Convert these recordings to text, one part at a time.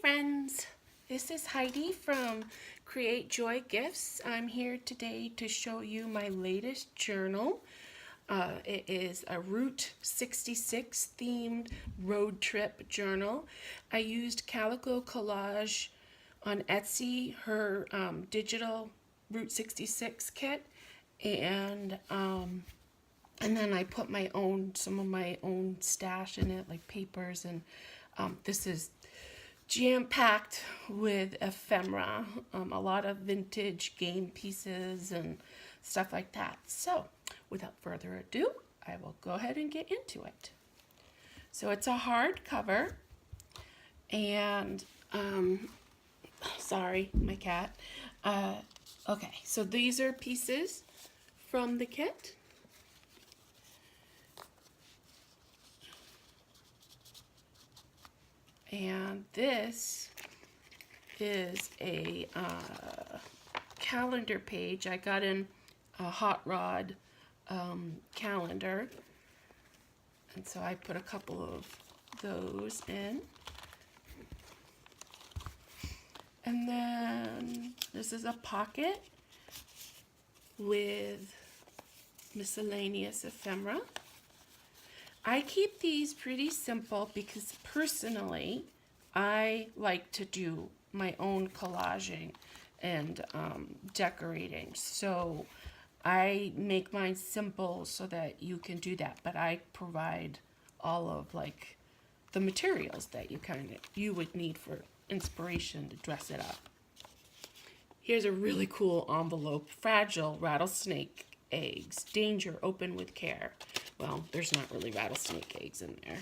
friends, this is Heidi from Create Joy Gifts. I'm here today to show you my latest journal. It is a Route 66 themed road trip journal. I used CalicoCollage on Etsy, her digital Route 66 kit, and then I put some of my own stash in it, like papers, and this is jam-packed with ephemera, a lot of vintage game pieces and stuff like that. So, without further ado, I will go ahead and get into it. So it's a hardcover, and sorry, my cat. Okay, so these are pieces from the kit. And this is a calendar page. I got in a hot rod calendar, and so I put a couple of those in. And then this is a pocket with miscellaneous ephemera. I keep these pretty simple because personally, I like to do my own collaging and decorating. So I make mine simple so that you can do that. But I provide all of like the materials that you would need for inspiration to dress it up. Here's a really cool envelope. Fragile rattlesnake eggs. Danger, open with care. Well, there's not really rattlesnake eggs in there.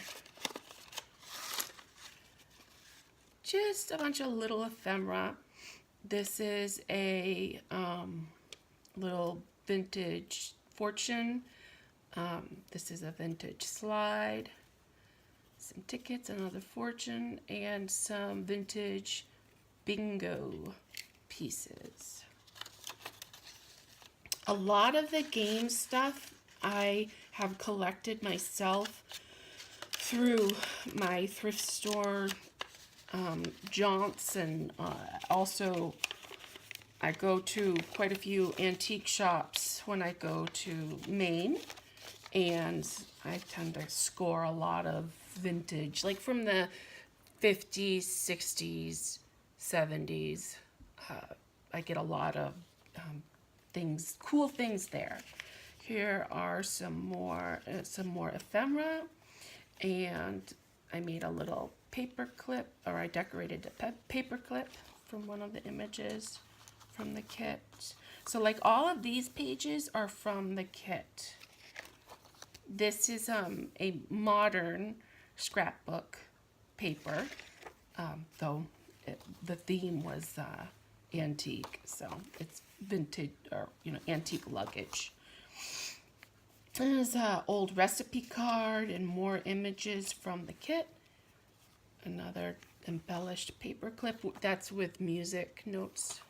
Just a bunch of little ephemera. This is a little vintage fortune. This is a vintage slide. Some tickets, another fortune, and some vintage bingo pieces. A lot of the game stuff I have collected myself through my thrift store jaunts, and also I go to quite a few antique shops when I go to Maine, and I tend to score a lot of vintage, like from the 50s, 60s, 70s. I get a lot of cool things there. Here are some more ephemera, and I made a little paper clip, or I decorated a paper clip from one of the images from the kit. So like all of these pages are from the kit. This is a modern scrapbook paper, though the theme was antique, so it's vintage, or antique luggage. There's an old recipe card and more images from the kit. Another embellished paper clip, that's with music notes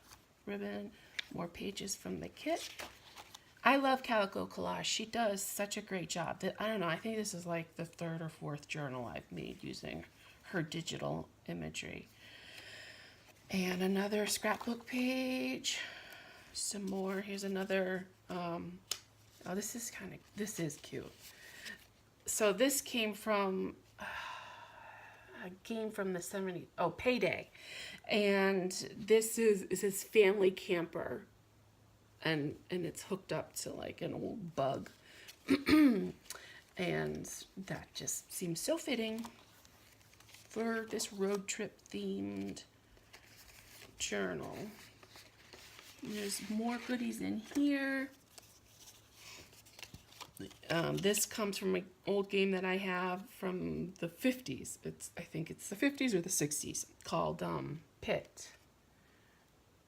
ribbon. More pages from the kit. I love CalicoCollage. She does such a great job. I don't know, I think this is like the third or fourth journal I've made using her digital imagery. And another scrapbook page. Some more. Here's another. Oh, this is cute. So this came from a game from the 70s. Oh, Payday. And this is his family camper. And it's hooked up to like an old bug. And that just seems so fitting for this road trip themed journal. There's more goodies in here. This comes from an old game that I have from the 50s. I think it's the 50s or the 60s, called Pit.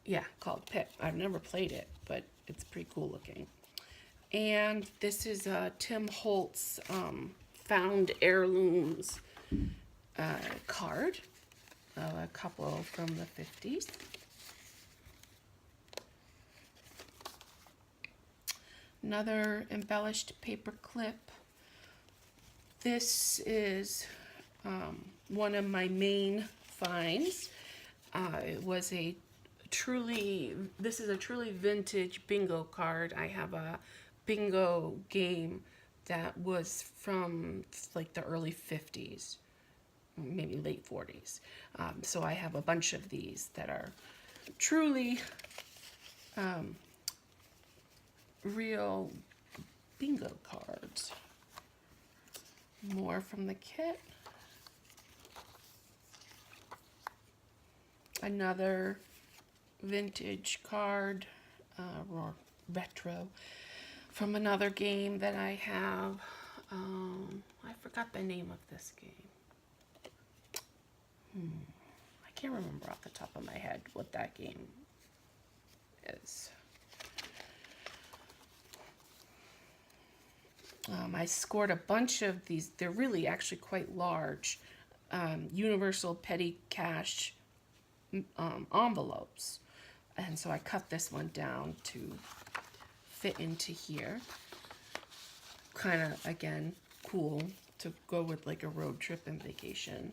Yeah, called Pit. I've never played it, but it's pretty cool looking. And this is Tim Holt's Found Heirlooms card. A couple from the 50s. Another embellished paper clip. This is one of my main finds. This is a truly vintage bingo card. I have a bingo game that was from like the early 50s, maybe late 40s. So I have a bunch of these that are truly real bingo cards. More from the kit. Another vintage card, or retro, from another game that I have. I forgot the name of this game. I can't remember off the top of my head what that game is. I scored a bunch of these. They're really actually quite large. Universal Petty Cash envelopes. And so I cut this one down to fit into here. Kind of, again, cool to go with like a road trip and vacation.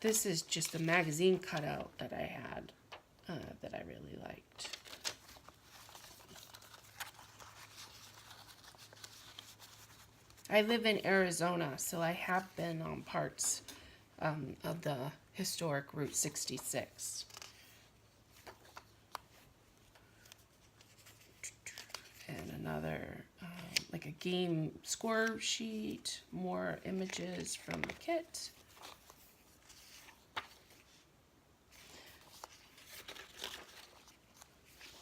This is just a magazine cutout that I had that I really liked. I live in Arizona, so I have been on parts of the historic Route 66. And another, like a game score sheet, more images from the kit.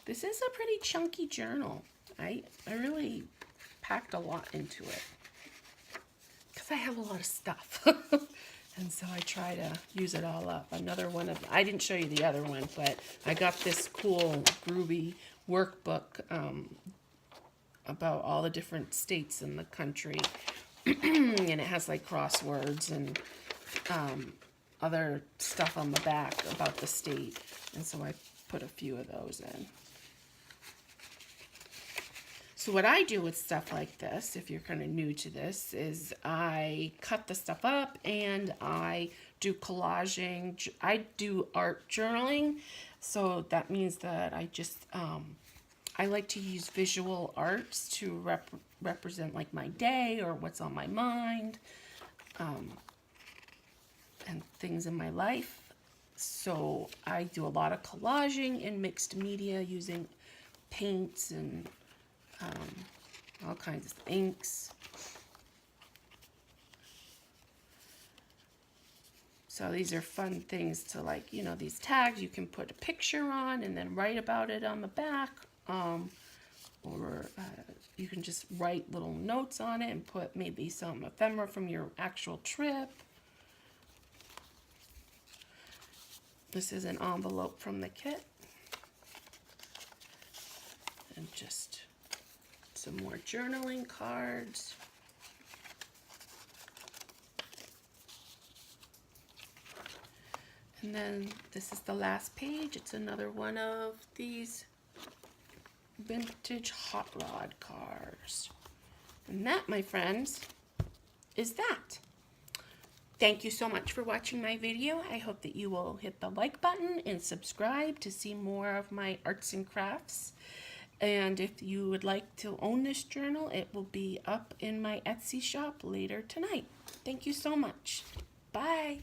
This is a pretty chunky journal. I really packed a lot into it because I have a lot of stuff. And so I try to use it all up. Another one of, I didn't show you the other one, but I got this cool groovy workbook about all the different states in the country. And it has like crosswords and other stuff on the back about the state. And so I put a few of those in. So what I do with stuff like this, if you're kind of new to this, is I cut the stuff up and I do collaging. I do art journaling. So that means that I just, I like to use visual arts to represent like my day or what's on my mind and things in my life. So I do a lot of collaging and mixed media using paints and all kinds of inks. So these are fun things to, like, you know, these tags you can put a picture on and then write about it on the back. Or you can just write little notes on it and put maybe some ephemera from your actual trip. This is an envelope from the kit. And just some more journaling cards. And then this is the last page. It's another one of these vintage hot rod cars. And that, my friends, is that. Thank you so much for watching my video. I hope that you will hit the like button and subscribe to see more of my arts and crafts. And if you would like to own this journal, it will be up in my Etsy shop later tonight. Thank you so much. Bye.